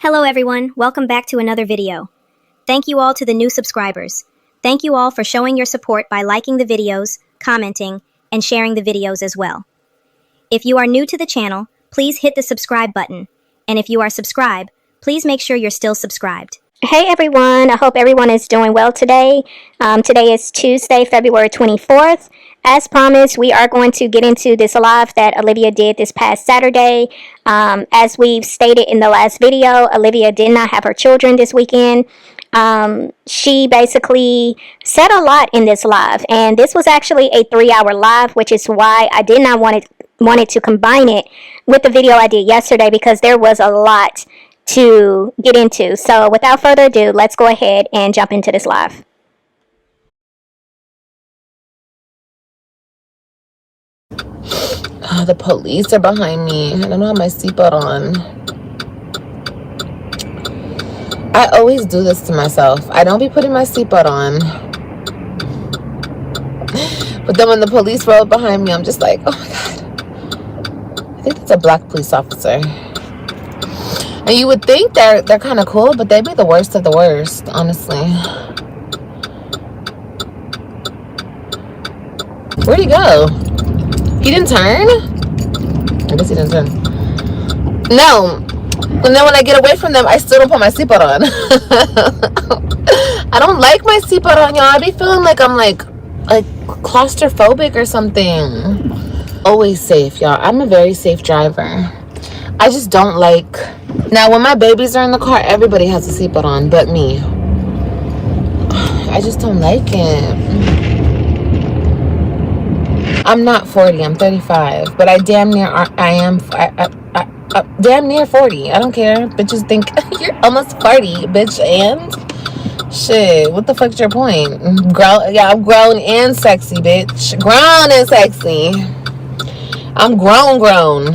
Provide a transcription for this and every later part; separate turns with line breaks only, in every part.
Hello everyone, welcome back to another video. Thank you all to the new subscribers. Thank you all for showing your support by liking the videos, commenting, and sharing the videos as well. If you are new to the channel, please hit the subscribe button. And if you are subscribed, please make sure you're still subscribed. Hey everyone, I hope everyone is doing well today. Today is Tuesday, February 24th. As promised, we are going to get into this live that Olivia did this past Saturday. As we've stated in the last video, Olivia did not have her children this weekend. She basically said a lot in this live, and this was actually a 3-hour live, which is why I did not wanted to combine it with the video I did yesterday, because there was a lot to get into. So without further ado, let's go ahead and jump into this live.
Oh, the police are behind me. I don't have my seatbelt on. I always do this to myself. I don't be putting my seatbelt on. But then when the police roll behind me, I'm just like, oh my God. I think it's a black police officer. And you would think they're kind of cool, but they'd be the worst of the worst, honestly. Where'd he go? He didn't turn? I guess he didn't turn. No. And then when I get away from them, I still don't put my seatbelt on. I don't like my seatbelt on, y'all. I be feeling like I'm like claustrophobic or something. Always safe, y'all. I'm a very safe driver. I just don't like... Now, when my babies are in the car, everybody has a seatbelt on, but me. I just don't like it. I'm not 40, I'm 35, but I damn near damn near 40. I don't care. Bitches think you're almost 40, bitch. And shit, what the fuck's your point? Yeah, I'm grown and sexy, bitch. Grown and sexy. I'm grown.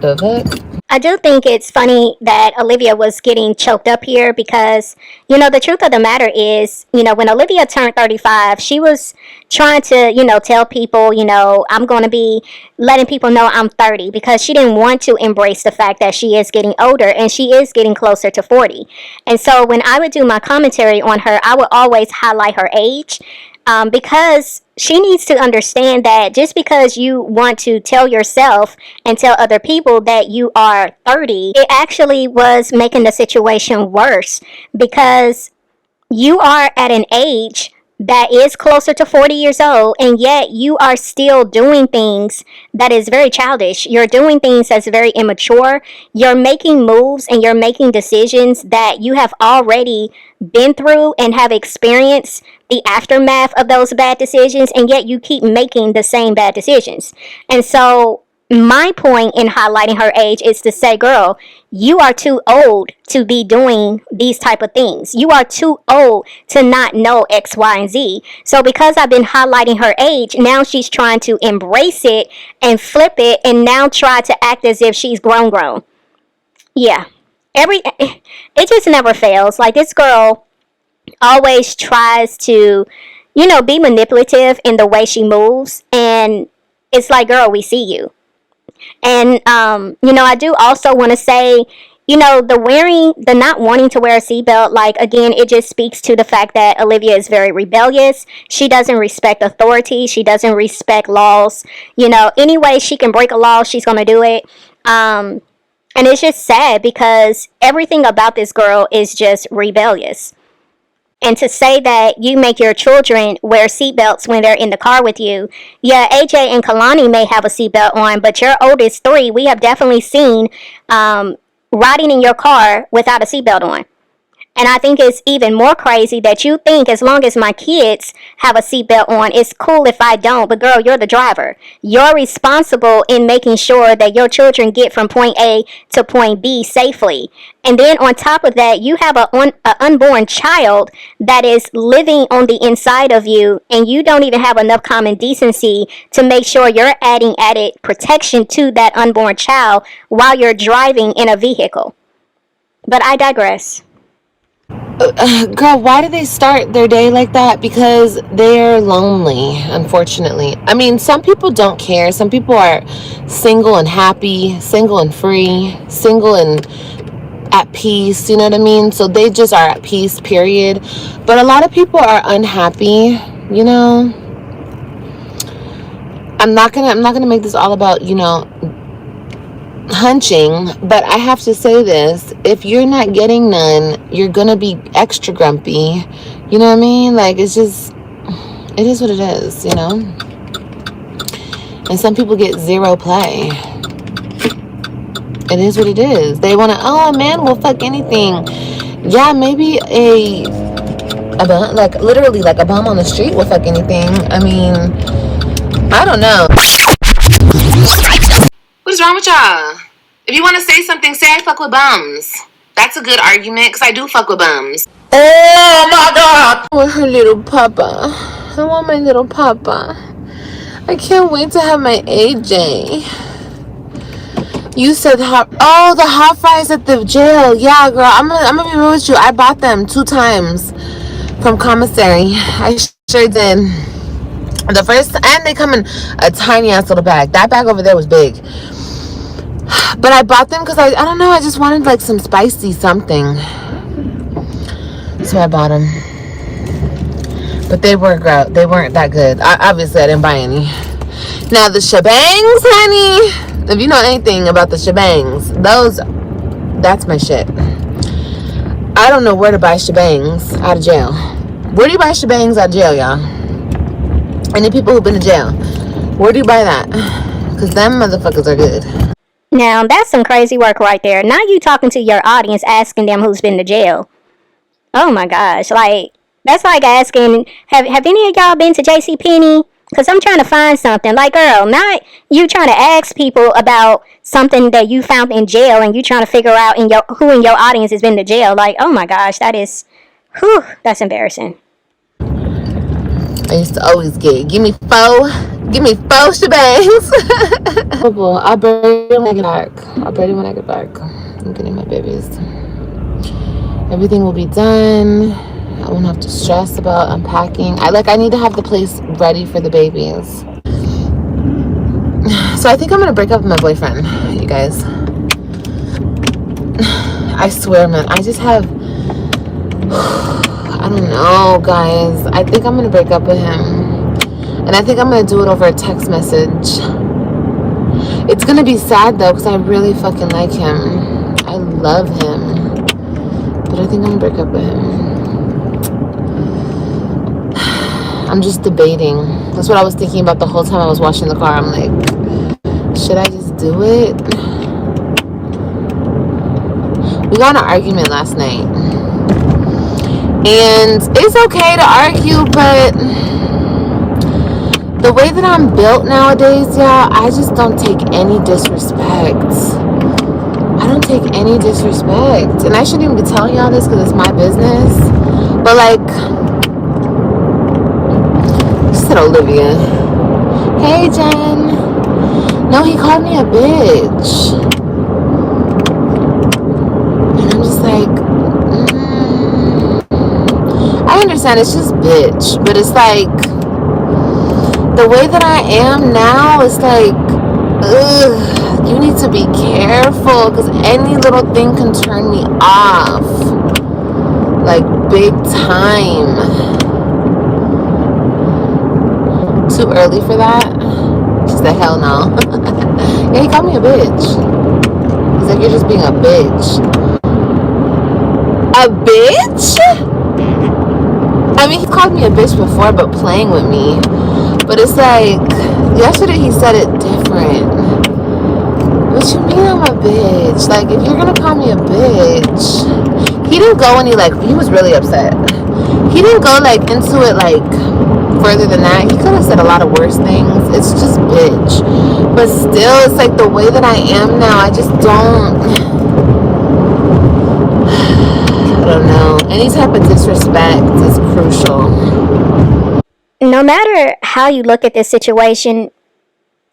The fuck?
I do think it's funny that Olivia was getting choked up here because, the truth of the matter is, when Olivia turned 35, she was trying to, tell people, I'm going to be letting people know I'm 30, because she didn't want to embrace the fact that she is getting older and she is getting closer to 40. And so when I would do my commentary on her, I would always highlight her age. Because she needs to understand that just because you want to tell yourself and tell other people that you are 30, it actually was making the situation worse, because you are at an age that is closer to 40 years old, and yet you are still doing things that is very childish. You're doing things that's very immature. You're making moves and you're making decisions that you have already been through and have experienced the aftermath of those bad decisions, and yet you keep making the same bad decisions. And so my point in highlighting her age is to say, girl, you are too old to be doing these type of things. You are too old to not know X, Y, and Z. So because I've been highlighting her age, now she's trying to embrace it and flip it and now try to act as if she's grown. Yeah. It just never fails. Like, this girl always tries to, be manipulative in the way she moves. And it's like, girl, we see you. And, I do also want to say, the not wanting to wear a seatbelt, like, again, it just speaks to the fact that Olivia is very rebellious. She doesn't respect authority. She doesn't respect laws. Any way she can break a law, she's going to do it. And it's just sad because everything about this girl is just rebellious. And to say that you make your children wear seatbelts when they're in the car with you, yeah, AJ and Kalani may have a seatbelt on, but your oldest 3, we have definitely seen riding in your car without a seatbelt on. And I think it's even more crazy that you think as long as my kids have a seatbelt on, it's cool if I don't. But girl, you're the driver. You're responsible in making sure that your children get from point A to point B safely. And then on top of that, you have an unborn child that is living on the inside of you, and you don't even have enough common decency to make sure you're adding added protection to that unborn child while you're driving in a vehicle. But I digress.
Girl, why do they start their day like that? Because they're lonely, unfortunately. I mean, some people don't care. Some people are single and happy, single and free, single and at peace, you know what I mean? So they just are at peace, period. But a lot of people are unhappy, you know. I'm not gonna make this all about, you know, hunching, but I have to say this: if you're not getting none, you're gonna be extra grumpy. You know what I mean? Like, it's just, it is what it is, you know. And some people get zero play. It is what it is. They want to, oh, a man will fuck anything. Yeah, maybe a bum, like literally like a bum on the street will fuck anything. I mean, I don't know. What is wrong with y'all? If you want to say something, say I fuck with bums. That's a good argument, because I do fuck with bums. Oh my god! I want her little papa. I want my little papa. I can't wait to have my AJ. You said the hot fries at the jail. Yeah, girl, I'm gonna be real with you. I bought them 2 times from commissary. I sure did. The first, and they come in a tiny ass little bag. That bag over there was big. But I bought them because I don't know, I just wanted like some spicy something. So I bought them. But they weren't that good. Obviously, I didn't buy any. Now the shebangs, honey. If you know anything about the shebangs, that's my shit. I don't know where to buy shebangs out of jail. Where do you buy shebangs out of jail, y'all? Any people who've been to jail, where do you buy that? Because them motherfuckers are good.
Now, that's some crazy work right there. Now you talking to your audience, asking them who's been to jail. Oh my gosh. Like, that's like asking, have any of y'all been to JCPenney? Because I'm trying to find something. Like, girl, not you trying to ask people about something that you found in jail and you trying to figure out who in your audience has been to jail. Like, oh my gosh, that's embarrassing.
I used to always give me 4 shebangs. I'll bury it when I get back. I'm getting my babies. Everything will be done. I won't have to stress about unpacking. I need to have the place ready for the babies. So I think I'm gonna break up with my boyfriend, you guys. I swear, man, I just have, I don't know, guys. I think I'm gonna break up with him. And I think I'm gonna do it over a text message. It's gonna be sad though, because I really fucking like him. I love him. But I think I'm gonna break up with him. I'm just debating. That's what I was thinking about the whole time I was washing the car. I'm like, should I just do it? We got in an argument last night. And it's okay to argue, but the way that I'm built nowadays, y'all, I just don't take any disrespect. I don't take any disrespect. And I shouldn't even be telling y'all this because it's my business. But like, said Olivia. Hey, Jen. No, he called me a bitch. And I'm just like, I understand it's just bitch. But it's like, the way that I am now is like, ugh, you need to be careful because any little thing can turn me off. Like, big time. Too early for that? She said, hell no. Yeah, he called me a bitch. He's like, you're just being a bitch. A bitch? I mean, he called me a bitch before, but playing with me. But it's like, yesterday he said it different. What you mean I'm a bitch? Like, if you're gonna call me a bitch. He didn't go any, like, he was really upset. He didn't go, like, into it, like, further than that. He could have said a lot of worse things. It's just bitch. But still, it's like the way that I am now, I just don't, I don't know. Any type of disrespect is crucial.
No matter how you look at this situation,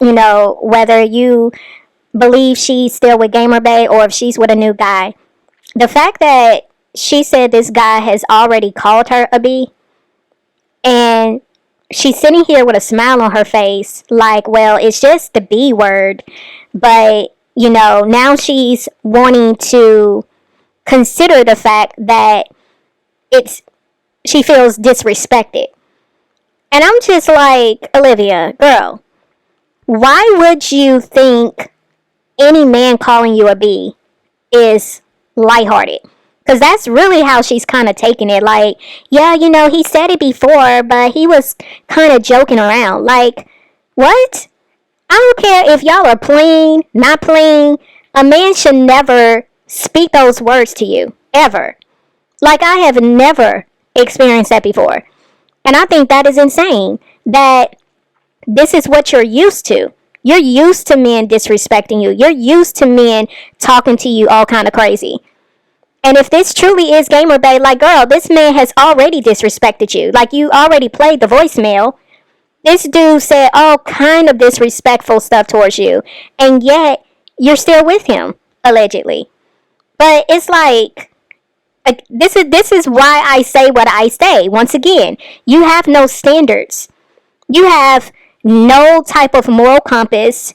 you know, whether you believe she's still with Gamer Bay or if she's with a new guy, the fact that she said this guy has already called her a B, and she's sitting here with a smile on her face, like, well, it's just the B word, but now she's wanting to consider the fact that it's she feels disrespected. And I'm just like, Olivia, girl, why would you think any man calling you a B is lighthearted? Because that's really how she's kind of taking it. Like, yeah, he said it before, but he was kind of joking around. Like, what? I don't care if y'all are playing, not playing. A man should never speak those words to you, ever. Like, I have never experienced that before. And I think that is insane. That this is what you're used to. You're used to men disrespecting you. You're used to men talking to you all kind of crazy. And if this truly is Gamer Bay, like, girl, this man has already disrespected you. Like, you already played the voicemail. This dude said all kind of disrespectful stuff towards you. And yet, you're still with him, allegedly. But it's like, this is why I say what I say. Once again, you have no standards. You have no type of moral compass.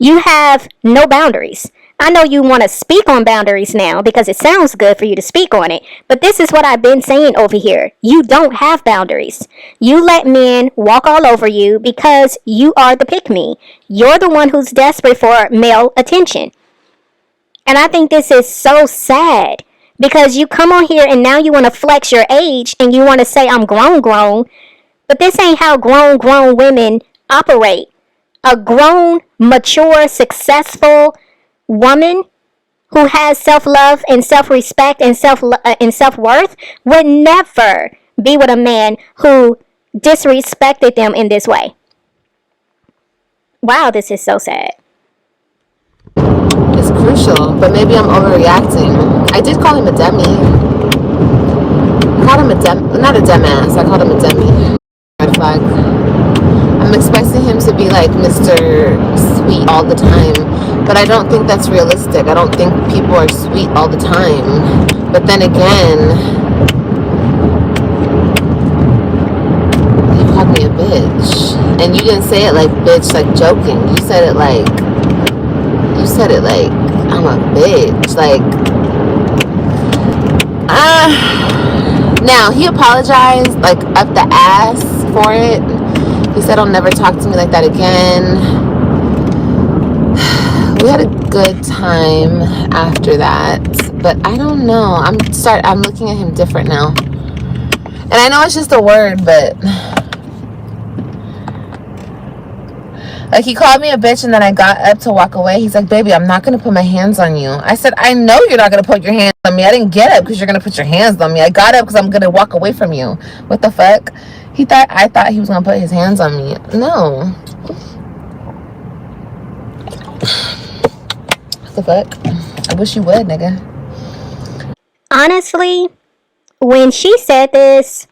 You have no boundaries. I know you want to speak on boundaries now because it sounds good for you to speak on it, but this is what I've been saying over here. You don't have boundaries. You let men walk all over you because you are the pick-me. You're the one who's desperate for male attention. And I think this is so sad because you come on here and now you want to flex your age and you want to say I'm grown, but this ain't how grown women operate. A grown, mature, successful woman who has self-love and self-respect and self-worth would never be with a man who disrespected them in this way. Wow, this is so sad.
It's crucial, but maybe I'm overreacting. I did call him a demi. I called him not a dumbass. I called him a demi. Red flag. I'm expecting him to be like Mr. Sweet all the time, but I don't think that's realistic. I don't think people are sweet all the time. But then again, you called me a bitch, and you didn't say it like bitch, like joking. You said it like I'm a bitch. Like, now he apologized like up the ass for it. He said he'll never talk to me like that again. We had a good time after that, but I don't know. I'm looking at him different now. And I know it's just a word, but like, he called me a bitch and then I got up to walk away. He's like, baby, I'm not going to put my hands on you. I said, I know you're not going to put your hands on me. I didn't get up because you're going to put your hands on me. I got up because I'm going to walk away from you. What the fuck? I thought he was going to put his hands on me. No. What the fuck? I wish you would, nigga.
Honestly, when she said this,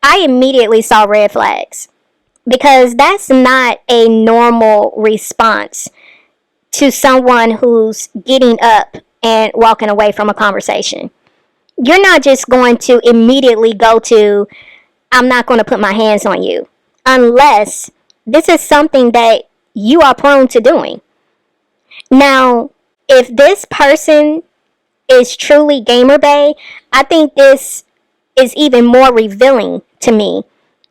I immediately saw red flags. Because that's not a normal response to someone who's getting up and walking away from a conversation. You're not just going to immediately go to, I'm not going to put my hands on you, unless this is something that you are prone to doing. Now, if this person is truly Gamer Bae, I think this is even more revealing to me,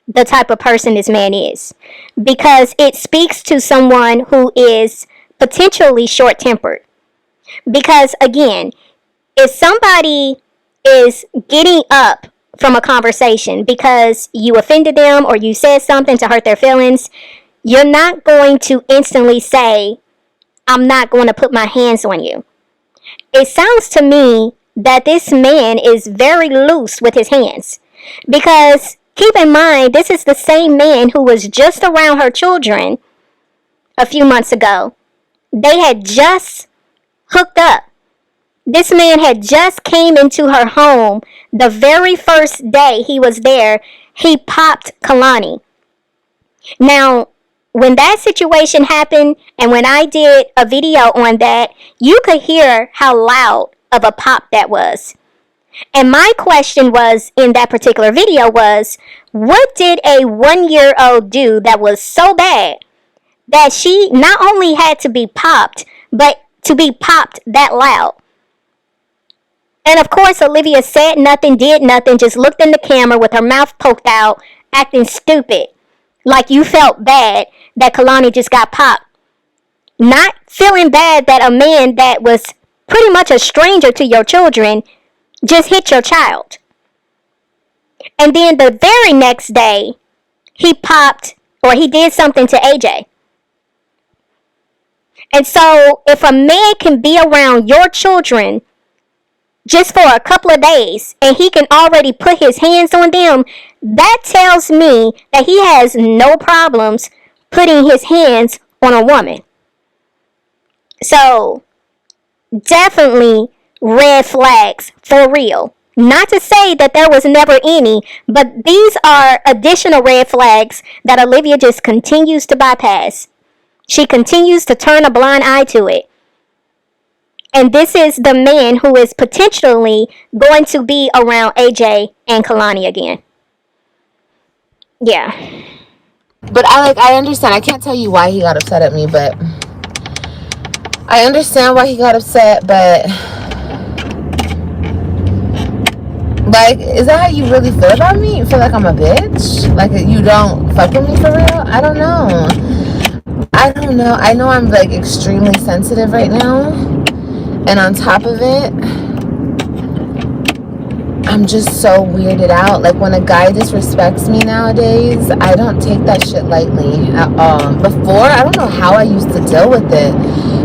the type of person this man is, because it speaks to someone who is potentially short-tempered. Because again, if somebody is getting up from a conversation because you offended them or you said something to hurt their feelings, you're not going to instantly say, I'm not going to put my hands on you. It sounds to me that this man is very loose with his hands, because keep in mind, this is the same man who was just around her children a few months ago. They had just hooked up. This man had just came into her home. The very first day he was there, he popped Kalani. Now, when that situation happened, and when I did a video on that, you could hear how loud of a pop that was. And my question was in that particular video was, what did a 1-year-old do that was so bad that she not only had to be popped, but to be popped that loud? And of course, Olivia said nothing, did nothing, just looked in the camera with her mouth poked out, acting stupid. Like you felt bad that Kalani just got popped. Not feeling bad that a man that was pretty much a stranger to your children just hit your child. And then the very next day, he popped or he did something to AJ. And so, if a man can be around your children just for a couple of days and he can already put his hands on them, that tells me that he has no problems putting his hands on a woman. So, definitely red flags for real. Not to say that there was never any, but these are additional red flags that Olivia just continues to bypass. She continues to turn a blind eye to it. And this is the man who is potentially going to be around AJ and Kalani again. Yeah.
But I understand. I can't tell you why he got upset at me, but I understand why he got upset, but like, is that how you really feel about me? You feel like I'm a bitch? Like you don't fuck with me for real? I don't know. I know I'm like extremely sensitive right now. And on top of it, I'm just so weirded out. Like when a guy disrespects me nowadays, I don't take that shit lightly at all. Before, I don't know how I used to deal with it.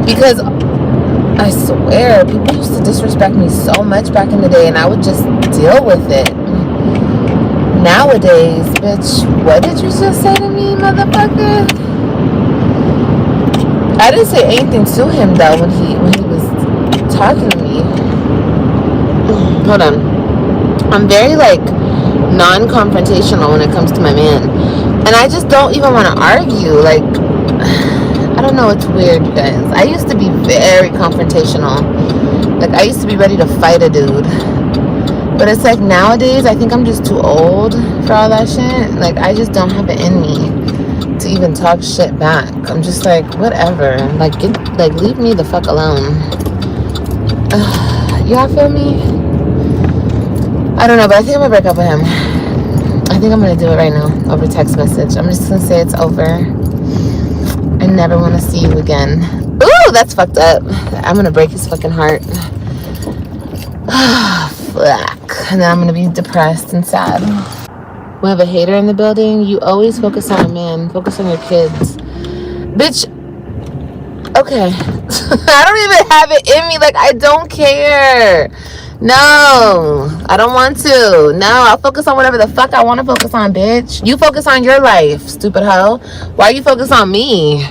Because I swear, people used to disrespect me so much back in the day and I would just deal with it. Nowadays, bitch, what did you just say to me, motherfucker? I didn't say anything to him though when he was talking to me. Hold on. I'm very like non-confrontational when it comes to my man. And I just don't even want to argue. Like, I don't know, it's weird, you guys. I used to be very confrontational. Like, I used to be ready to fight a dude. But it's like nowadays, I think I'm just too old for all that shit. Like, I just don't have it in me to even talk shit back. I'm just like, whatever. Like, leave me the fuck alone. Y'all feel me? I don't know, but I think I'm gonna break up with him. I think I'm gonna do it right now over text message. I'm just gonna say it's over. I never want to see you again. Ooh, that's fucked up. I'm gonna break his fucking heart. Fuck. And then I'm gonna be depressed and sad. We have a hater in the building. You always focus on a man. Focus on your kids. Bitch. Okay. I don't even have it in me. Like, I don't care. No, I don't want to. No, I'll focus on whatever the fuck I want to focus on, bitch. You focus on your life, stupid hoe. Why you focus on me?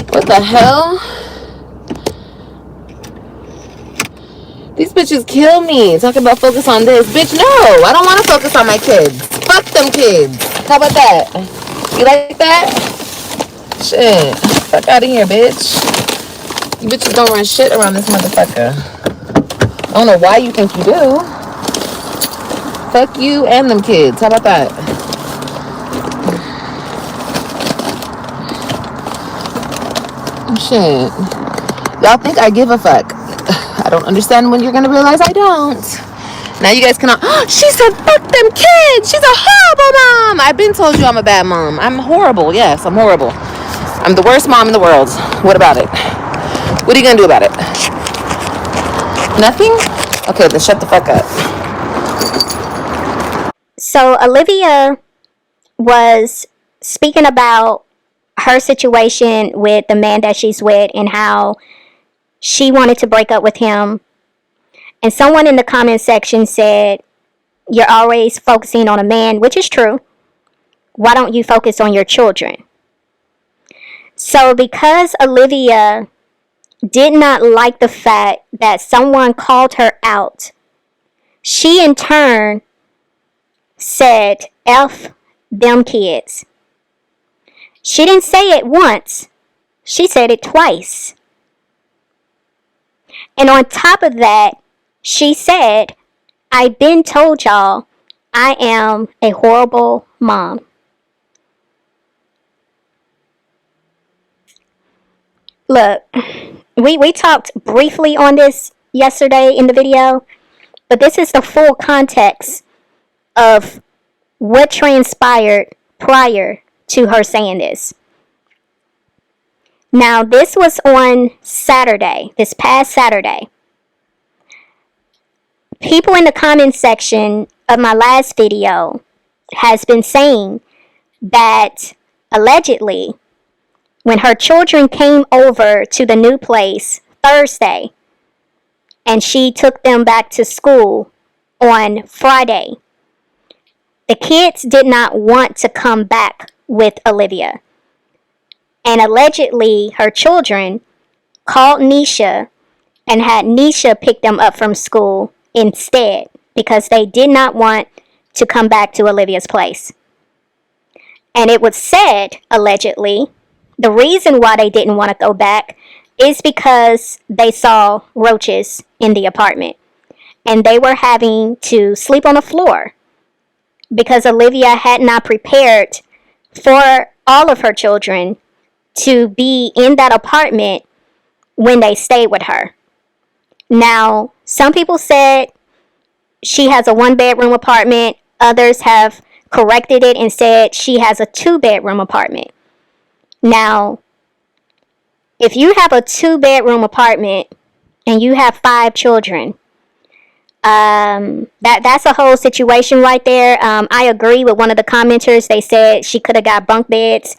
What the hell? These bitches kill me. Talking about focus on this. Bitch, no. I don't want to focus on my kids. Fuck them kids. How about that? You like that? Shit. Fuck out of here, bitch. You bitches don't run shit around this motherfucker. I don't know why you think you do. Fuck you and them kids. How about that? Shit. Y'all think I give a fuck. I don't understand when you're gonna realize I don't. Now you guys cannot. She said fuck them kids. She's a horrible mom. I've been told you I'm a bad mom. I'm horrible. Yes, I'm horrible. I'm the worst mom in the world. What about it? What are you gonna do about it? Nothing? Okay, then shut the fuck up.
So Olivia was speaking about her situation with the man that she's with and how she wanted to break up with him. And someone in the comment section said, you're always focusing on a man, which is true. Why don't you focus on your children? So because Olivia did not like the fact that someone called her out, she in turn said, F them kids. She didn't say it once. She said it twice. And on top of that, she said I've been told y'all I am a horrible mom. Look, we talked briefly on this yesterday in the video, but this is the full context of what transpired prior to her saying this. Now, this was on Saturday, this past Saturday. People in the comment section of my last video has been saying that allegedly when her children came over to the new place Thursday and she took them back to school on Friday, the kids did not want to come back with Olivia. And allegedly, her children called Nisha and had Nisha pick them up from school instead because they did not want to come back to Olivia's place. And it was said, allegedly, the reason why they didn't want to go back is because they saw roaches in the apartment. And they were having to sleep on the floor because Olivia had not prepared for all of her children to be in that apartment when they stayed with her. Now, some people said she has a 1-bedroom apartment. Others have corrected it and said she has a 2-bedroom apartment. Now, if you have a 2-bedroom apartment and you have 5 children, that's a whole situation right there. I agree with one of the commenters. They said she could have got bunk beds.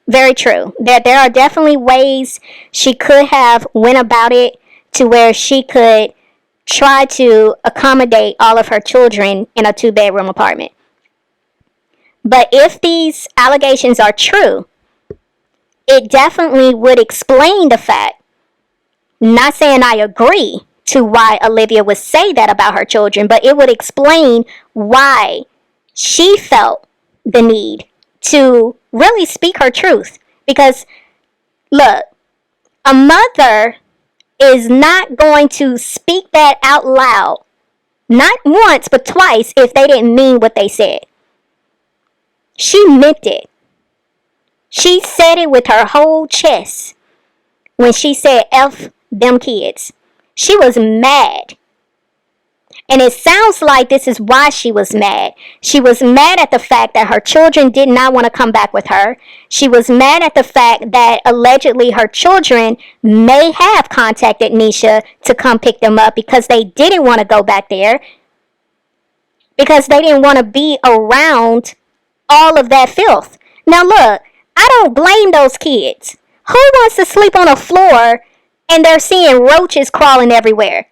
Very true. That there are definitely ways she could have went about it to where she could try to accommodate all of her children in a 2-bedroom apartment. But if these allegations are true, it definitely would explain the fact, not saying I agree to why Olivia would say that about her children, but it would explain why she felt the need to really speak her truth. Because, look, a mother is not going to speak that out loud, not once, but twice, if they didn't mean what they said. She meant it. She said it with her whole chest when she said, F them kids. She was mad. And it sounds like this is why she was mad. She was mad at the fact that her children did not want to come back with her. She was mad at the fact that allegedly her children may have contacted Nisha to come pick them up because they didn't want to go back there. Because they didn't want to be around all of that filth. Now look, I don't blame those kids. Who wants to sleep on a floor and they're seeing roaches crawling everywhere?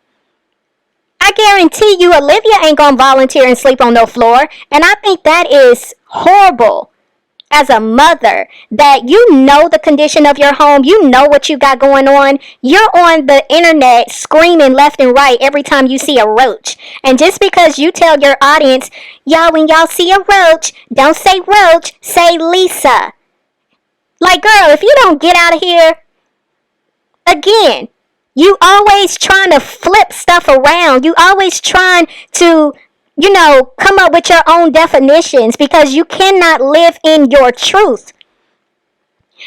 I guarantee you Olivia ain't gonna volunteer and sleep on no floor. And I think that is horrible as a mother, that you know the condition of your home. You know what you got going on. You're on the internet screaming left and right every time you see a roach. And just because you tell your audience, y'all, when y'all see a roach, don't say roach, say Lisa. Like, girl, if you don't get out of here, again, you always trying to flip stuff around. You always trying to, come up with your own definitions because you cannot live in your truth.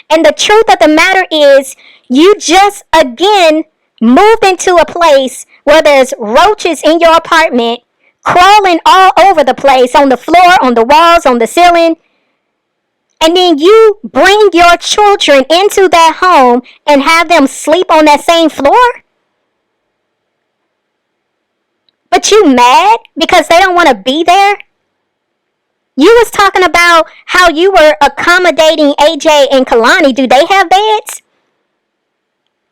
And the truth of the matter is, you just, again, moved into a place where there's roaches in your apartment, crawling all over the place, on the floor, on the walls, on the ceiling. And then you bring your children into that home and have them sleep on that same floor? But you mad because they don't want to be there? You was talking about how you were accommodating AJ and Kalani. Do they have beds?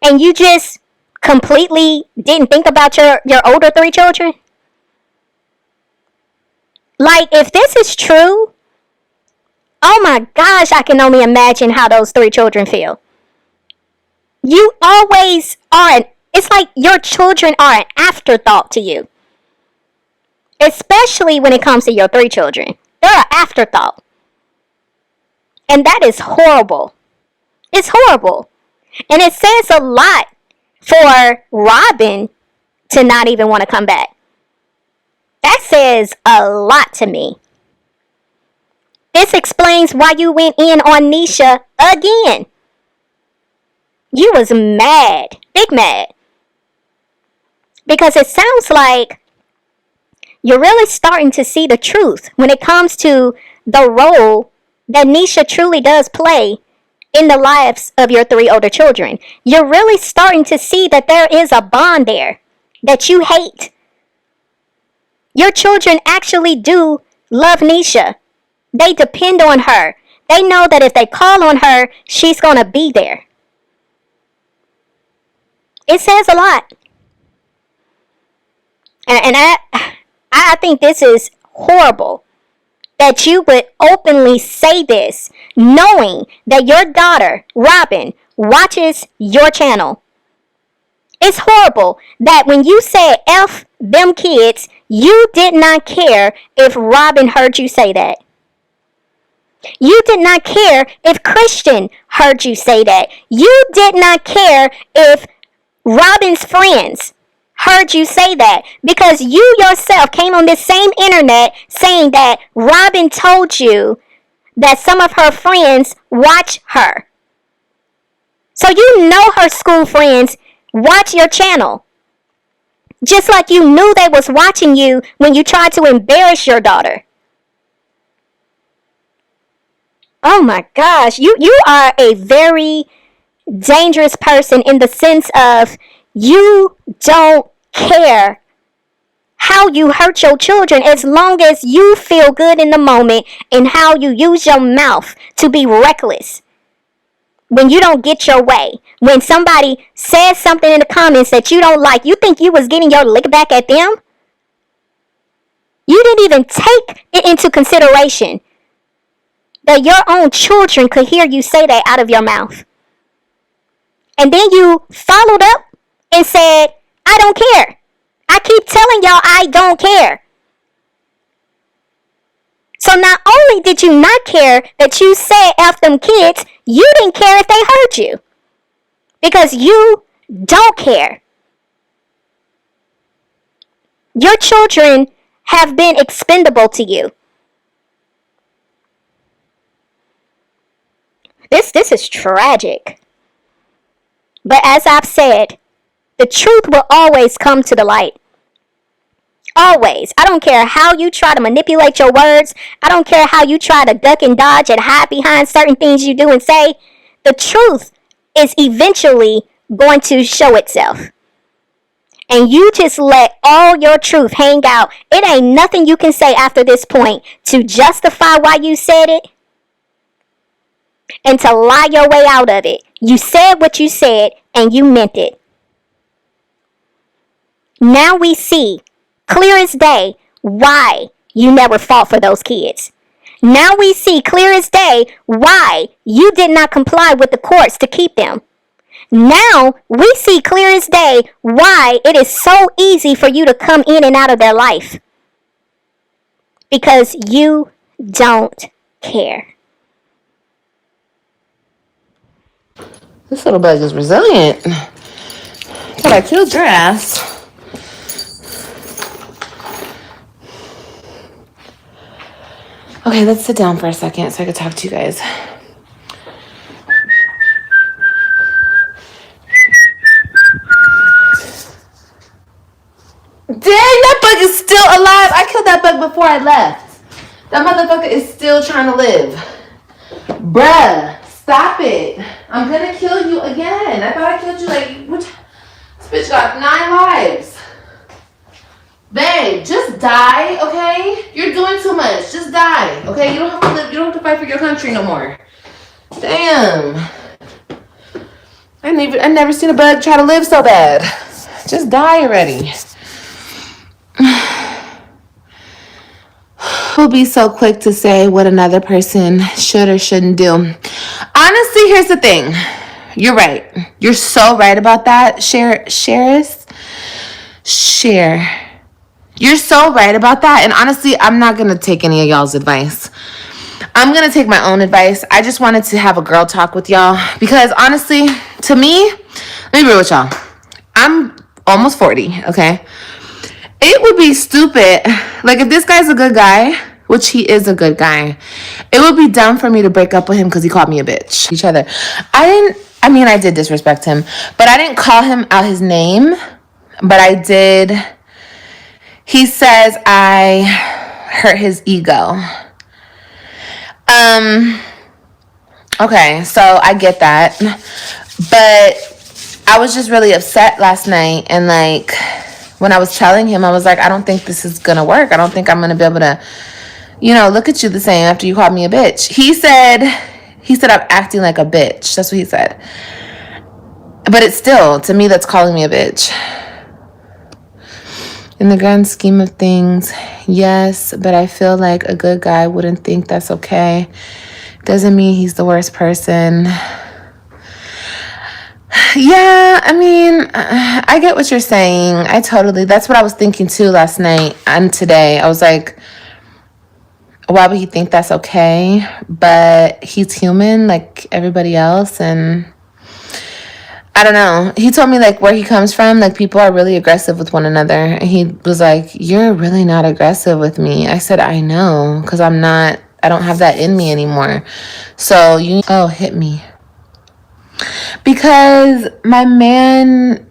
And you just completely didn't think about your older 3 children? Like, if this is true, oh my gosh, I can only imagine how those 3 children feel. You always are, it's like your children are an afterthought to you. Especially when it comes to your 3 children. They're an afterthought. And that is horrible. It's horrible. And it says a lot for Robin to not even want to come back. That says a lot to me. This explains why you went in on Nisha again. You was mad, big mad. Because it sounds like you're really starting to see the truth when it comes to the role that Nisha truly does play in the lives of your 3 older children. You're really starting to see that there is a bond there that you hate. Your children actually do love Nisha. They depend on her. They know that if they call on her, she's going to be there. It says a lot. And I think this is horrible that you would openly say this, knowing that your daughter, Robin, watches your channel. It's horrible that when you said F them kids, you did not care if Robin heard you say that. You did not care if Christian heard you say that. You did not care if Robin's friends heard you say that, because you yourself came on this same internet saying that Robin told you that some of her friends watch her. So you know her school friends watch your channel. Just like you knew they was watching you when you tried to embarrass your daughter. Oh my gosh, you are a very dangerous person in the sense of you don't care how you hurt your children as long as you feel good in the moment and how you use your mouth to be reckless when you don't get your way. When somebody says something in the comments that you don't like, you think you was getting your lick back at them? You didn't even take it into consideration that your own children could hear you say that out of your mouth. And then you followed up and said, I don't care. I keep telling y'all I don't care. So not only did you not care that you said F them kids, you didn't care if they heard you. Because you don't care. Your children have been expendable to you. This is tragic. But as I've said, the truth will always come to the light. Always. I don't care how you try to manipulate your words. I don't care how you try to duck and dodge and hide behind certain things you do and say. The truth is eventually going to show itself. And you just let all your truth hang out. It ain't nothing you can say after this point to justify why you said it and to lie your way out of it. You said what you said and you meant it. Now we see, clear as day, why you never fought for those kids. Now we see, clear as day, why you did not comply with the courts to keep them. Now we see, clear as day, why it is so easy for you to come in and out of their life. Because you don't care.
This little bug is resilient. Thought I killed your ass. Okay, let's sit down for a second so I can talk to you guys. Dang, that bug is still alive. I killed that bug before I left. That motherfucker is still trying to live. Bruh, stop it. I'm gonna kill you again. I thought I killed you this bitch got 9 lives. Babe, just die, okay? You're doing too much. Just die, okay? You don't have to live. You don't have to fight for your country no more. Damn. I never seen a bug try to live so bad. Just die already. Who'll be so quick to say what another person should or shouldn't do? Honestly, here's the thing. You're right. You're so right about that. Share. You're so right about that. And honestly, I'm not going to take any of y'all's advice. I'm going to take my own advice. I just wanted to have a girl talk with y'all. Because honestly, to me, let me be real with y'all. I'm almost 40, okay? It would be stupid. Like, if this guy's a good guy, which he is a good guy, it would be dumb for me to break up with him because he called me a bitch. Each other. I did disrespect him, but I didn't call him out his name. But I did. He says I hurt his ego. Okay, so I get that. But I was just really upset last night, and like, when I was telling him, I was like, I don't think this is gonna work. I don't think I'm gonna be able to, look at you the same after you called me a bitch. He said I'm acting like a bitch. That's what he said. But it's still, to me, that's calling me a bitch. In the grand scheme of things, yes, but I feel like a good guy wouldn't think that's okay. Doesn't mean he's the worst person. Yeah, I mean, I get what you're saying. That's what I was thinking too last night and today. I was like, why would he think that's okay? But he's human like everybody else, and I don't know. He told me like where he comes from, like people are really aggressive with one another. And he was like, you're really not aggressive with me. I said, I know, because I don't have that in me anymore. So hit me. Because my man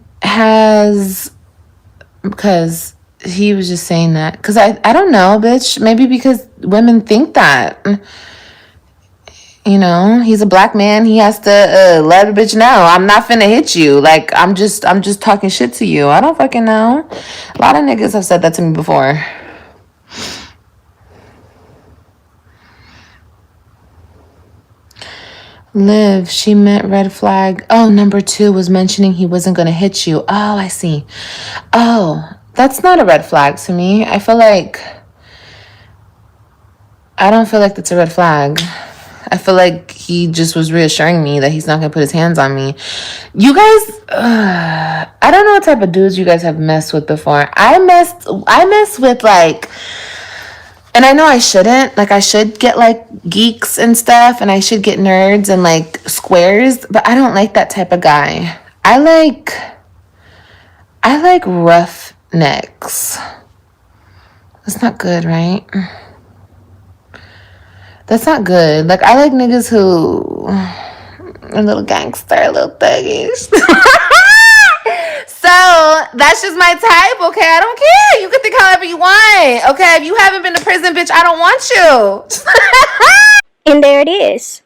because he was just saying that. Because I don't know, bitch. Maybe because women think that. He's a black man. He has to let a bitch know, I'm not finna hit you. Like, I'm just talking shit to you. I don't fucking know. A lot of niggas have said that to me before. Liv, she meant red flag. Oh, number 2 was mentioning he wasn't gonna hit you. Oh, I see. Oh, that's not a red flag to me. I don't feel like that's a red flag. I feel like he just was reassuring me that he's not going to put his hands on me. You guys, I don't know what type of dudes you guys have messed with before. I mess with like, and I know I shouldn't. Like, I should get like geeks and stuff, and I should get nerds and like squares, but I don't like that type of guy. I like roughnecks. That's not good, right? That's not good. Like, I like niggas who are a little gangster, a little thuggish. So, that's just my type, okay? I don't care. You can think however you want, okay? If you haven't been to prison, bitch, I don't want
you. And there it is.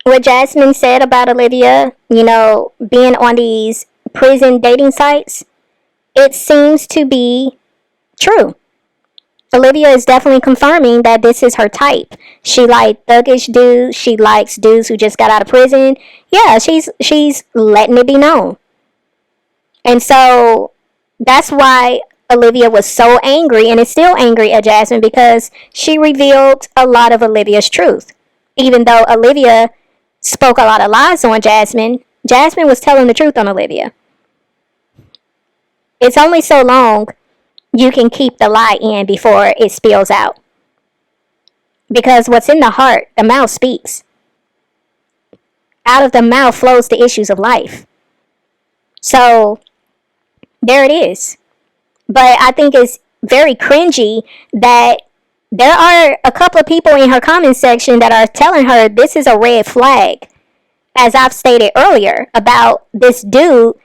What Jasmine said about Olivia, being on these prison dating sites, it seems to be true. Olivia is definitely confirming that this is her type. She likes thuggish dudes. She likes dudes who just got out of prison. Yeah, she's letting it be known. And so that's why Olivia was so angry and is still angry at Jasmine, because she revealed a lot of Olivia's truth. Even though Olivia spoke a lot of lies on Jasmine, Jasmine was telling the truth on Olivia. It's only so long you can keep the lie in before it spills out. Because what's in the heart, the mouth speaks. Out of the mouth flows the issues of life. So, there it is. But I think it's very cringy that there are a couple of people in her comment section that are telling her this is a red flag. As I've stated earlier about this dude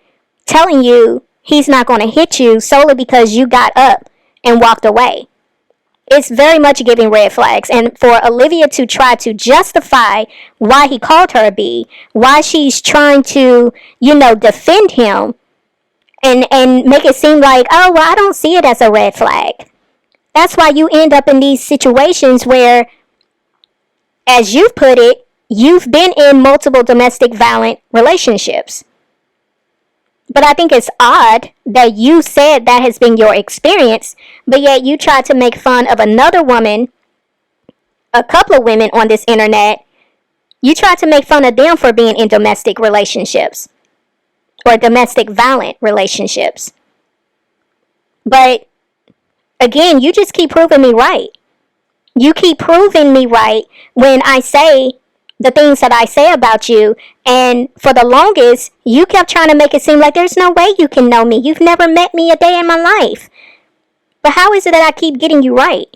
telling you he's not going to hit you solely because you got up and walked away. It's very much giving red flags. And for Olivia to try to justify why he called her a B, why she's trying to, defend him and make it seem like, oh, well, I don't see it as a red flag. That's why you end up in these situations where, as you've put it, you've been in multiple domestic violent relationships. But I think it's odd that you said that has been your experience, but yet you tried to make fun of another woman, a couple of women on this internet. You tried to make fun of them for being in domestic relationships or domestic violent relationships. But again, you just keep proving me right. You keep proving me right when I say the things that I say about you, and for the longest, you kept trying to make it seem like there's no way you can know me. You've never met me a day in my life. But how is it that I keep getting you right?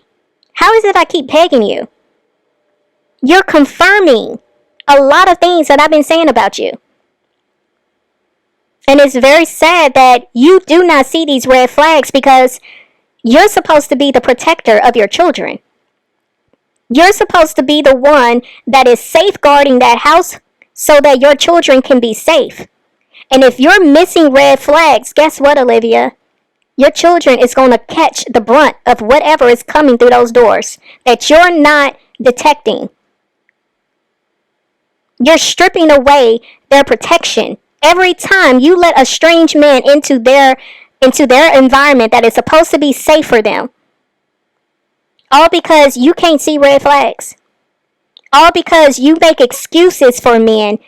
How is it I keep pegging you? You're confirming a lot of things that I've been saying about you. And it's very sad that you do not see these red flags because you're supposed to be the protector of your children. You're supposed to be the one that is safeguarding that house so that your children can be safe. And if you're missing red flags, guess what, Olivia? Your children is going to catch the brunt of whatever is coming through those doors that you're not detecting. You're stripping away their protection. Every time you let a strange man into their environment that is supposed to be safe for them. All because you can't see red flags. All because you make excuses for men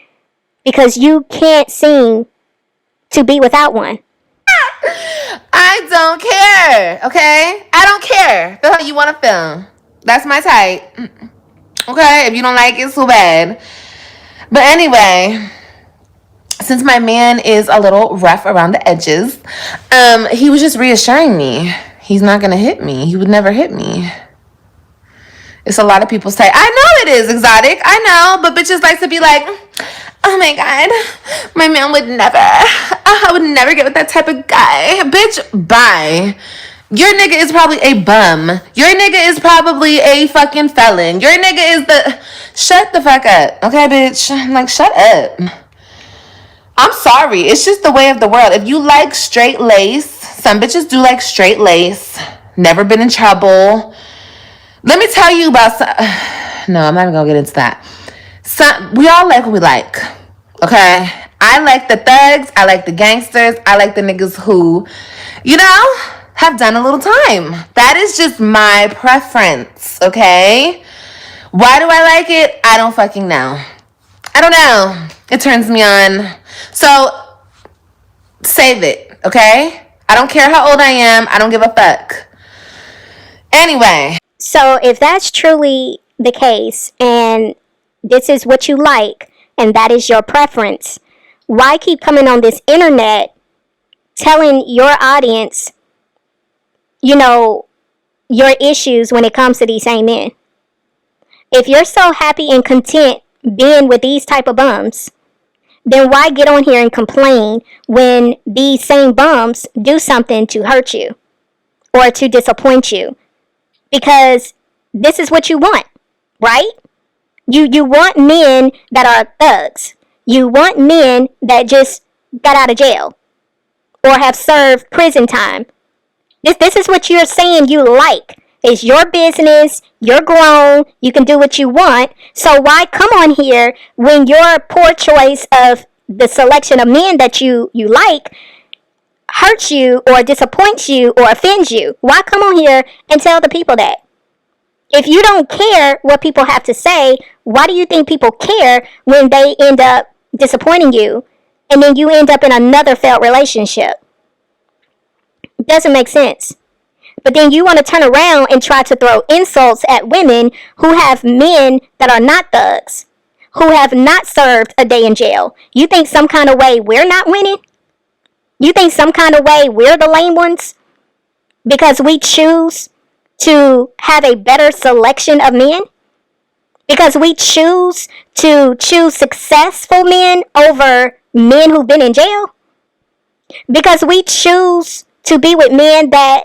because you can't seem to be without one.
I don't care, okay? I don't care the hell you want to film. That's my type. Okay, if you don't like it, so bad. But anyway, since my man is a little rough around the edges, he was just reassuring me. He's not going to hit me. He would never hit me. It's a lot of people's type. I know it is exotic. I know. But bitches like to be like, oh my God, my man would never. I would never get with that type of guy. Bitch, bye. Your nigga is probably a bum. Your nigga is probably a fucking felon. Your nigga is the... Shut the fuck up. Okay, bitch? Like, shut up. I'm sorry. It's just the way of the world. If you like straight lace, some bitches do like straight lace. Never been in trouble. Let me tell you about some... No, I'm not even going to get into that. We all like what we like. Okay? I like the thugs. I like the gangsters. I like the niggas who, you know, have done a little time. That is just my preference. Okay? Why do I like it? I don't fucking know. I don't know. It turns me on. So, save it. Okay? I don't care how old I am. I don't give a fuck. Anyway.
So if that's truly the case and this is what you like and that is your preference, why keep coming on this internet telling your audience, you know, your issues when it comes to these same men? If you're so happy and content being with these type of bums, then why get on here and complain when these same bums do something to hurt you or to disappoint you? Because this is what you want, right? You want men that are thugs. You want men that just got out of jail or have served prison time. This is what you're saying you like. It's your business. You're grown. You can do what you want. So why come on here when your poor choice of the selection of men that you like hurts you or disappoints you or offends you? Why come on here and tell the people that? If you don't care what people have to say, why do you think people care when they end up disappointing you and then you end up in another failed relationship? It doesn't make sense. But then you want to turn around and try to throw insults at women who have men that are not thugs, who have not served a day in jail. You think some kind of way we're not winning? You think some kind of way we're the lame ones? Because we choose to have a better selection of men? Because we choose to choose successful men over men who've been in jail? Because we choose to be with men that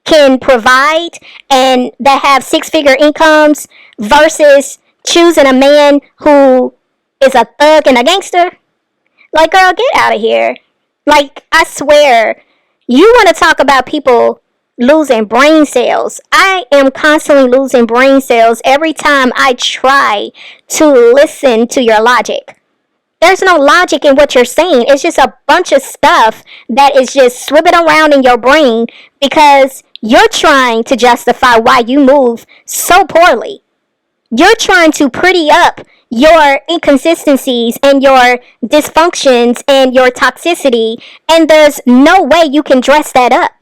can provide and that have six-figure incomes versus choosing a man who is a thug and a gangster? Like, girl, get out of here. Like, I swear, you want to talk about people losing brain cells. I am constantly losing brain cells every time I try to listen to your logic. There's no logic in what you're saying. It's just a bunch of stuff that is just swimming around in your brain because you're trying to justify why you move so poorly. You're trying to pretty up your inconsistencies and your dysfunctions and your toxicity, and there's no way you can dress that up.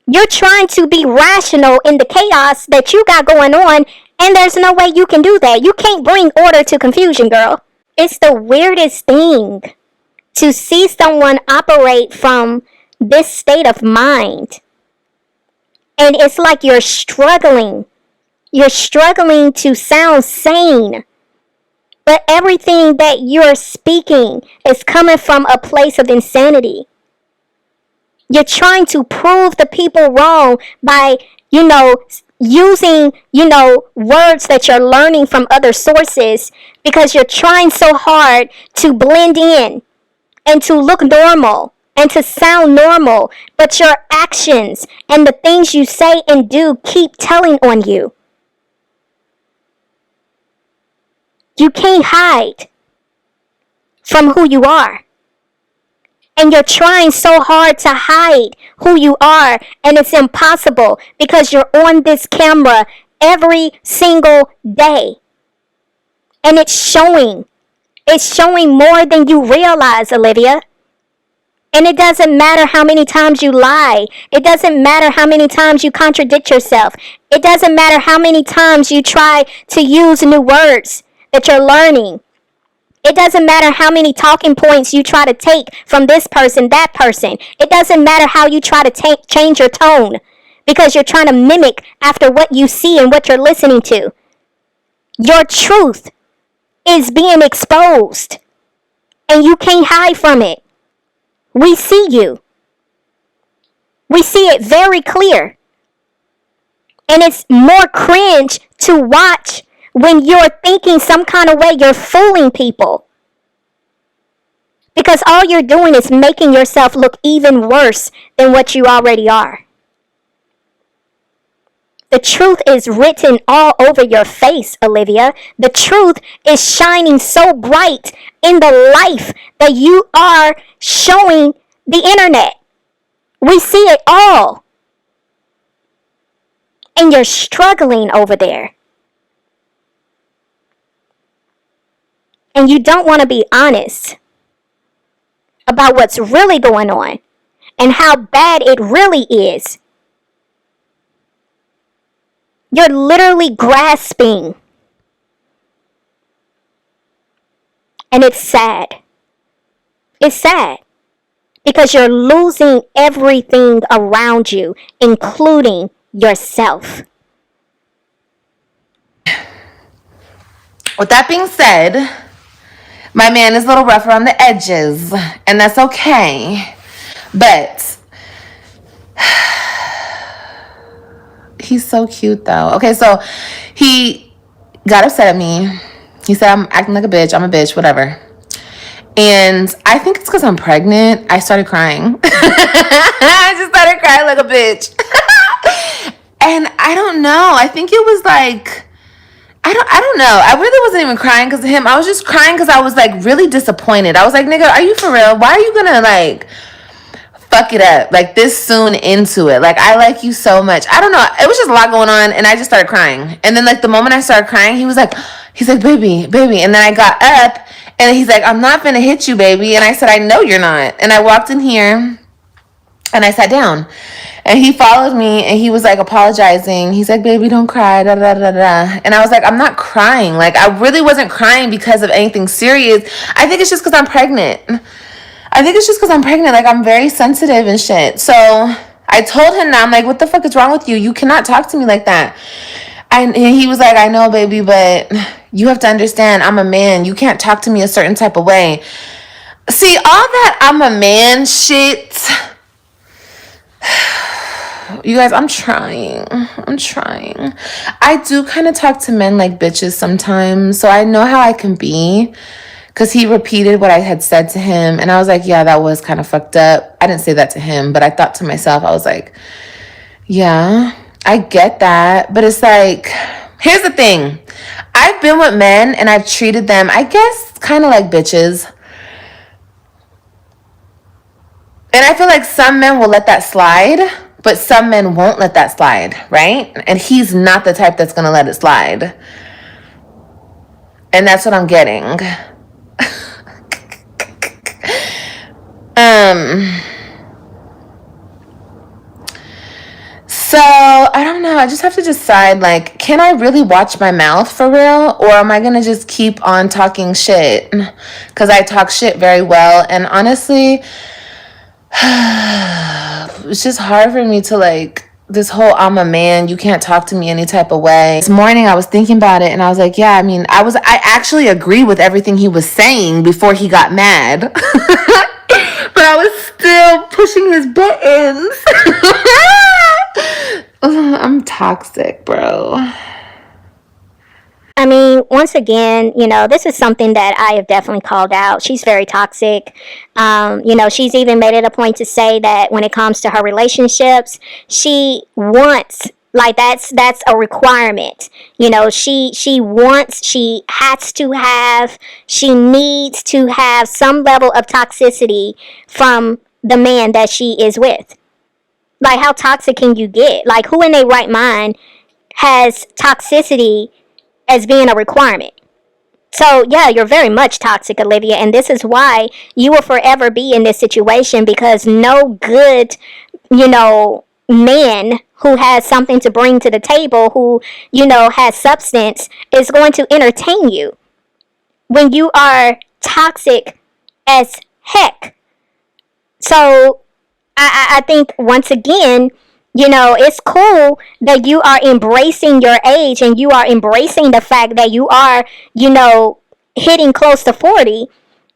You're trying to be rational in the chaos that you got going on, and there's no way you can do that. You can't bring order to confusion, girl. It's the weirdest thing to see someone operate from this state of mind And it's like you're struggling. You're struggling to sound sane. But everything that you're speaking is coming from a place of insanity. You're trying to prove the people wrong by, using, words that you're learning from other sources because you're trying so hard to blend in and to look normal and to sound normal. But your actions and the things you say and do keep telling on you. You can't hide from who you are. And you're trying so hard to hide who you are, and it's impossible because you're on this camera every single day. And it's showing. It's showing more than you realize, Olivia. And it doesn't matter how many times you lie. It doesn't matter how many times you contradict yourself. It doesn't matter how many times you try to use new words that you're learning. It doesn't matter how many talking points you try to take from this person, that person. It doesn't matter how you try to change your tone because you're trying to mimic after what you see and what you're listening to. Your truth is being exposed and you can't hide from it. We see you. We see it very clear. And it's more cringe to watch when you're thinking some kind of way. You're fooling people. Because all you're doing is making yourself look even worse than what you already are. The truth is written all over your face, Olivia. The truth is shining so bright in the life that you are showing the internet. We see it all. And you're struggling over there. And you don't want to be honest about what's really going on and how bad it really is. You're literally grasping. And it's sad. It's sad. Because you're losing everything around you, including yourself.
With that being said, my man is a little rough around the edges, and that's okay. But he's so cute, though. Okay, so he got upset at me. He said I'm acting like a bitch. I'm a bitch, whatever. And I think it's because I'm pregnant. I started crying. I just started crying like a bitch. And I don't know. I think it was like... I don't know. I really wasn't even crying because of him. I was just crying because I was like really disappointed. I was like, nigga, are you for real? Why are you gonna like fuck it up like this soon into it? Like, I like you so much. I don't know. It was just a lot going on and I just started crying. And then like the moment I started crying, he's like, baby. And then I got up and he's like, I'm not gonna hit you, baby. And I said, I know you're not. And I walked in here and I sat down. And he followed me and he was like apologizing. He's like, baby, don't cry, da da da da. And I was like, I'm not crying. Like, I really wasn't crying because of anything serious. I think it's just because I'm pregnant. Like, I'm very sensitive and shit. So I told him that. I'm like, what the fuck is wrong with you? You cannot talk to me like that. And he was like, I know, baby, but you have to understand, I'm a man. You can't talk to me a certain type of way. See, all that I'm a man shit... You guys, I'm trying. I do kind of talk to men like bitches sometimes, so I know how I can be. Because he repeated what I had said to him, and I was like, yeah, that was kind of fucked up. I didn't say that to him, but I thought to myself, I was like, yeah, I get that. But it's like, here's the thing. I've been with men, and I've treated them, I guess, kind of like bitches. And I feel like some men will let that slide, but some men won't let that slide, right? And he's not the type that's going to let it slide. And that's what I'm getting. So, I don't know. I just have to decide, like, can I really watch my mouth for real? Or am I going to just keep on talking shit? Because I talk shit very well. And honestly... it's just hard for me to like this whole I'm a man, you can't talk to me any type of way. This morning I was thinking about it and I was like, yeah, I mean, I actually agree with everything he was saying before he got mad. But I was still pushing his buttons. I'm toxic, bro.
I mean, once again, this is something that I have definitely called out. She's very toxic. She's even made it a point to say that when it comes to her relationships, she wants, like, that's a requirement. She wants, she has to have, she needs to have some level of toxicity from the man that she is with. Like, how toxic can you get? Like, who in their right mind has toxicity as being a requirement? So, yeah, you're very much toxic, Olivia, and this is why you will forever be in this situation, because no good, man who has something to bring to the table, who, has substance, is going to entertain you when you are toxic as heck. So, I think, once again, it's cool that you are embracing your age and you are embracing the fact that you are, hitting close to 40.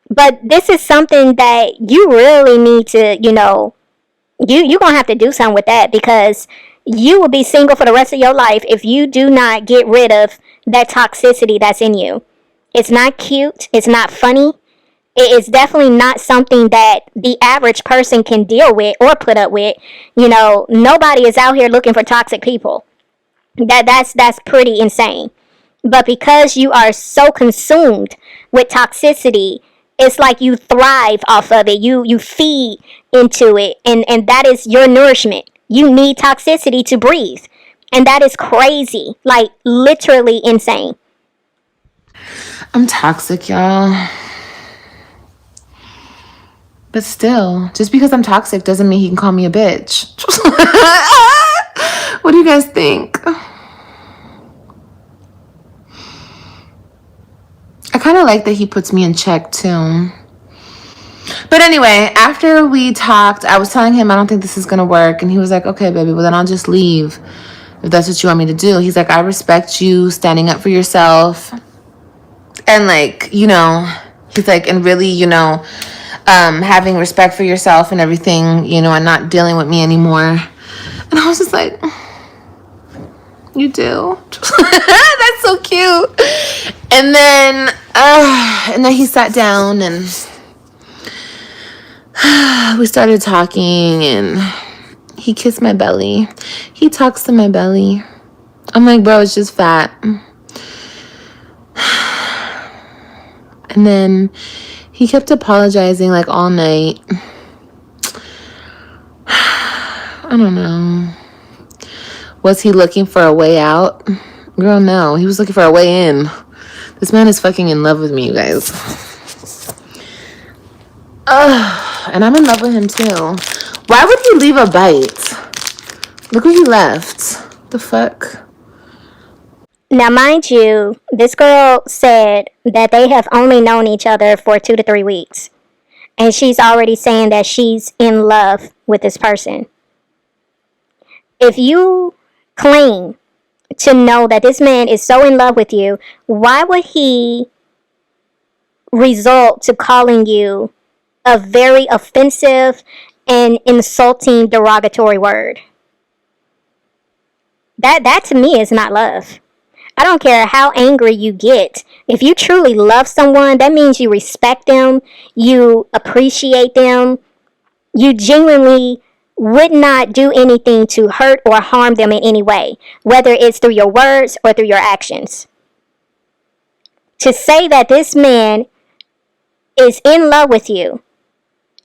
But this is something that you really need to, you're going to have to do something with that, because you will be single for the rest of your life if you do not get rid of that toxicity that's in you. It's not cute. It's not funny. It is definitely not something that the average person can deal with or put up with. Nobody is out here looking for toxic people. That's pretty insane. But because you are so consumed with toxicity, it's like you thrive off of it. You feed into it, and that is your nourishment. You need toxicity to breathe. And that is crazy. Like, literally insane.
I'm toxic, y'all. But still, just because I'm toxic doesn't mean he can call me a bitch. What do you guys think? I kind of like that he puts me in check too. But anyway, after we talked, I was telling him I don't think this is going to work. And he was like, okay, baby, well then I'll just leave if that's what you want me to do. He's like, I respect you standing up for yourself. And like, he's like, and really, having respect for yourself and everything, and not dealing with me anymore. And I was just like, you do? That's so cute. And then he sat down and we started talking, and he kissed my belly. He talks to my belly. I'm like, bro, it's just fat. And then he kept apologizing like all night. I don't know. Was he looking for a way out? Girl, no. He was looking for a way in. This man is fucking in love with me, you guys. And I'm in love with him too. Why would he leave a bite? Look where he left. The fuck?
Now, mind you, this girl said that they have only known each other for 2 to 3 weeks. And she's already saying that she's in love with this person. If you claim to know that this man is so in love with you, why would he resort to calling you a very offensive and insulting derogatory word? That to me is not love. I don't care how angry you get. If you truly love someone, that means you respect them, you appreciate them, you genuinely would not do anything to hurt or harm them in any way, whether it's through your words or through your actions. To say that this man is in love with you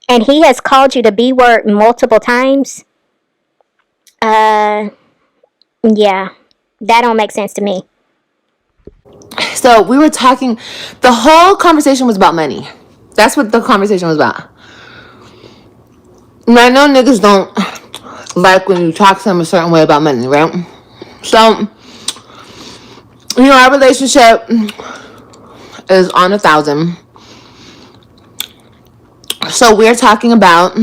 and he has called you the B word multiple times, yeah, that don't make sense to me.
So we were talking, the whole conversation was about money. That's what the conversation was about. And I know niggas don't like when you talk to them a certain way about money, right? So, our relationship is on 1,000. So we're talking about,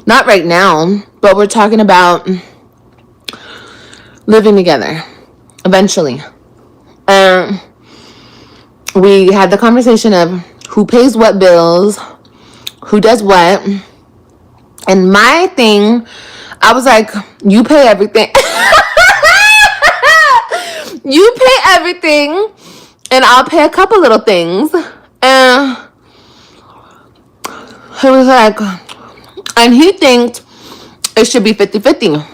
not right now, but we're talking about living together eventually. We had the conversation of who pays what bills, who does what. And my thing, I was like, you pay everything. You pay everything, and I'll pay a couple little things. And he was like, and he thinks it should be 50-50.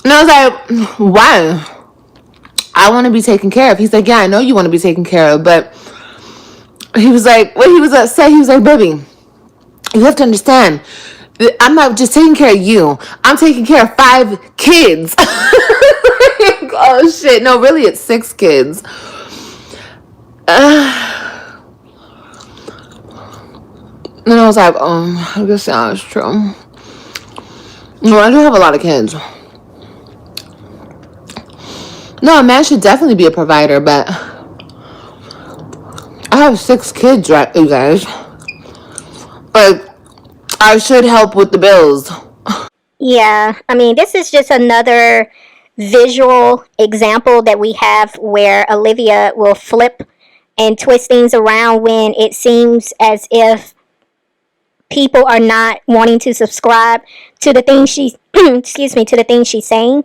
And I was like, why? I want to be taken care of. He's like, yeah, I know you want to be taken care of, but he was like, when he was upset, he was like, baby, you have to understand, I'm not just taking care of you. I'm taking care of 5 kids. Oh, shit. No, really, it's 6 kids. And I was like, I guess that's true. No, I do have a lot of kids. No, a man should definitely be a provider, but I have 6 kids, right, you guys? But I should help with the bills.
Yeah, I mean, this is just another visual example that we have where Olivia will flip and twist things around when it seems as if people are not wanting to subscribe to the things she's excuse me, to the things she's saying.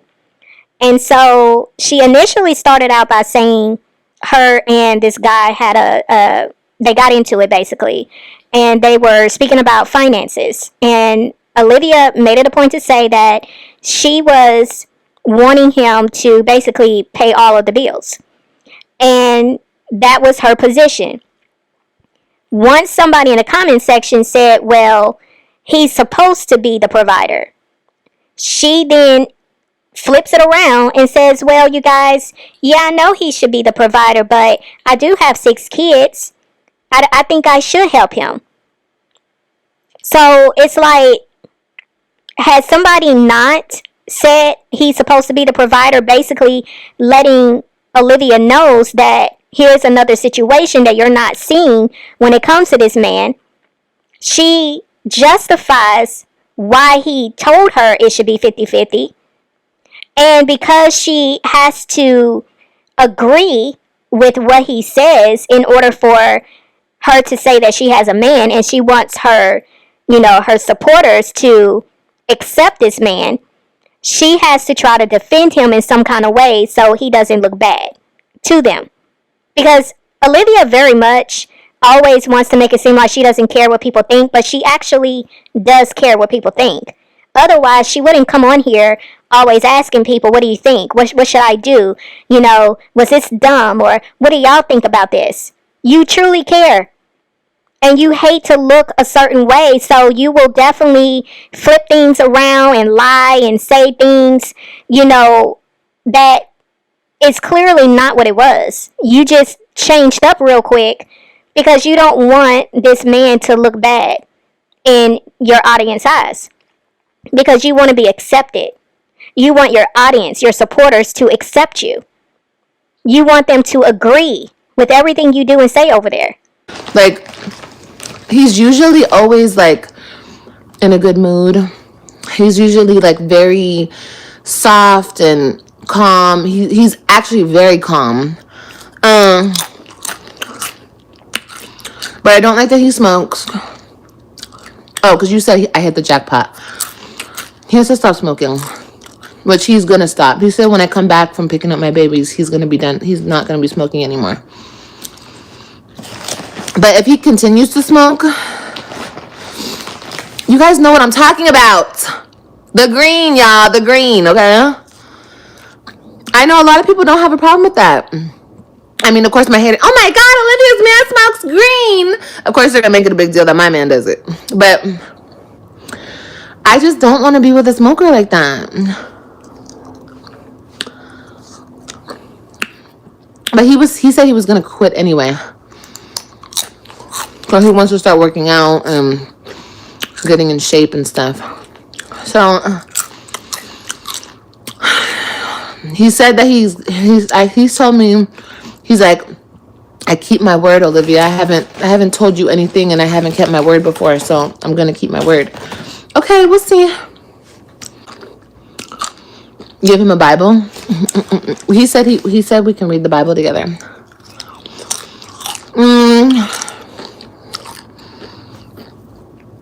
And so she initially started out by saying her and this guy had they got into it basically, and they were speaking about finances. And Olivia made it a point to say that she was wanting him to basically pay all of the bills. And that was her position. Once somebody in the comment section said, well, he's supposed to be the provider, she then flips it around and says, well, you guys, yeah, I know he should be the provider, but I do have 6 kids. I think I should help him. So it's like, has somebody not said he's supposed to be the provider, basically letting Olivia knows that here's another situation that you're not seeing when it comes to this man. She justifies why he told her it should be 50-50. And because she has to agree with what he says in order for her to say that she has a man, and she wants her, her supporters to accept this man, she has to try to defend him in some kind of way so he doesn't look bad to them. Because Olivia very much always wants to make it seem like she doesn't care what people think, but she actually does care what people think. Otherwise, she wouldn't come on here always asking people, what do you think? What should I do? Was this dumb? Or what do y'all think about this? You truly care. And you hate to look a certain way, so you will definitely flip things around and lie and say things, that is clearly not what it was. You just changed up real quick because you don't want this man to look bad in your audience eyes. Because you want to be accepted. You want your audience, your supporters to accept you. You want them to agree with everything you do and say over there.
Like, he's usually always, like, in a good mood. He's usually, like, very soft and calm. He's actually very calm. But I don't like that he smokes. Oh, because you said I hit the jackpot. He has to stop smoking, which he's going to stop. He said when I come back from picking up my babies, he's going to be done. He's not going to be smoking anymore. But if he continues to smoke, you guys know what I'm talking about. The green, y'all. The green, okay? I know a lot of people don't have a problem with that. I mean, of course, my head, oh my God, Olivia's man smokes green. Of course, they're going to make it a big deal that my man does it. But I just don't want to be with a smoker like that. But he said he was going to quit anyway. So he wants to start working out and getting in shape and stuff. So he said that he's told me, he's like, I keep my word, Olivia. I haven't told you anything, and I haven't kept my word before, so I'm gonna keep my word. Okay, we'll see. Give him a Bible. He said we can read the Bible together.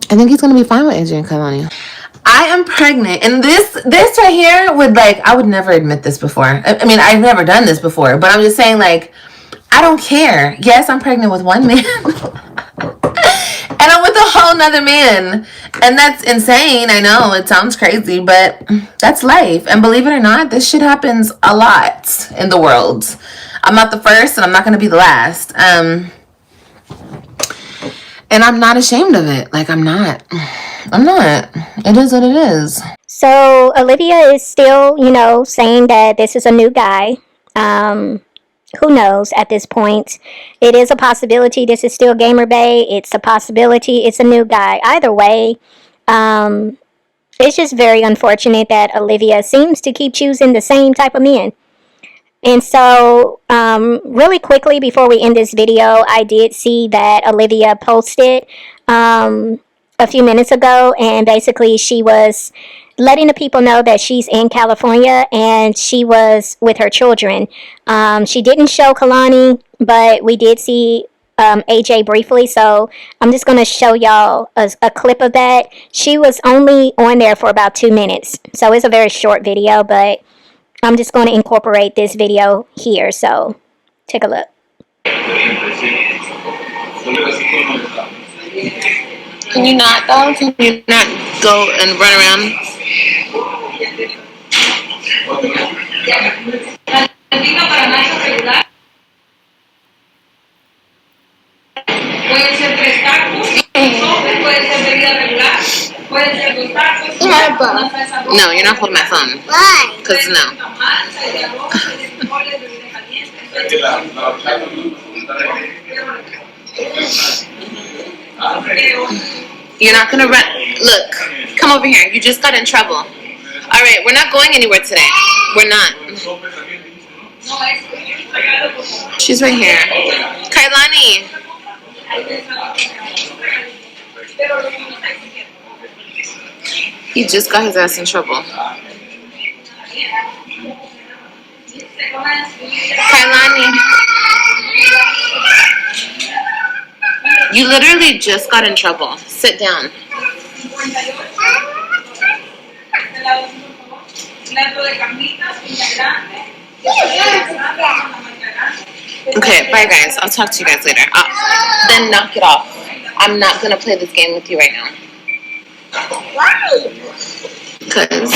I think he's gonna be fine with AJ and Kailani. I am pregnant, and this right here would, like, I would never admit this before. I mean, I've never done this before, but I'm just saying, like, I don't care. Yes, I'm pregnant with one man, and I'm with a whole nother man, and that's insane. I know it sounds crazy, but that's life. And believe it or not, this shit happens a lot in the world. I'm not the first, and I'm not gonna be the last. And I'm not ashamed of it. Like, I'm not. It is what it is.
So Olivia is still, you know, saying that this is a new guy. Who knows at this point? It is a possibility. This is still Gamer Bay. It's a possibility. It's a new guy. Either way, it's just very unfortunate that Olivia seems to keep choosing the same type of men. And so, really quickly before we end this video, I did see that Olivia posted a few minutes ago, and basically she was letting the people know that she's in California and she was with her children. She didn't show Kalani, but we did see AJ briefly, so I'm just going to show y'all a clip of that. She was only on there for about 2 minutes, so it's a very short video, but I'm just going to incorporate this video here, so take a look.
Can you not, though? Can you not go and run around? No, you're not holding my phone. Why? Because no. You're not gonna run. Look, come over here. You just got in trouble. All right, we're not going anywhere today. We're not. She's right here. Kailani. He just got his ass in trouble. Kailani. You literally just got in trouble. Sit down. Okay, bye guys. I'll talk to you guys later. Then knock it off. I'm not going to play this game with you right now. Why? Because...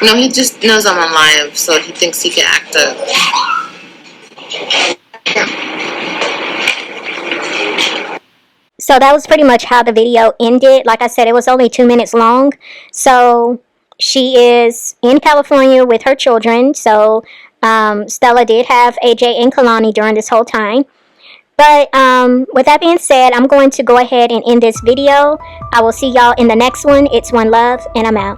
No, he just knows I'm on live, so he thinks he can act up.
So that was pretty much how the video ended. Like I said, it was only 2 minutes long. So she is in California with her children. So Stella did have AJ and Kalani during this whole time. But with that being said, I'm going to go ahead and end this video. I will see y'all in the next one. It's OneLove, and I'm out.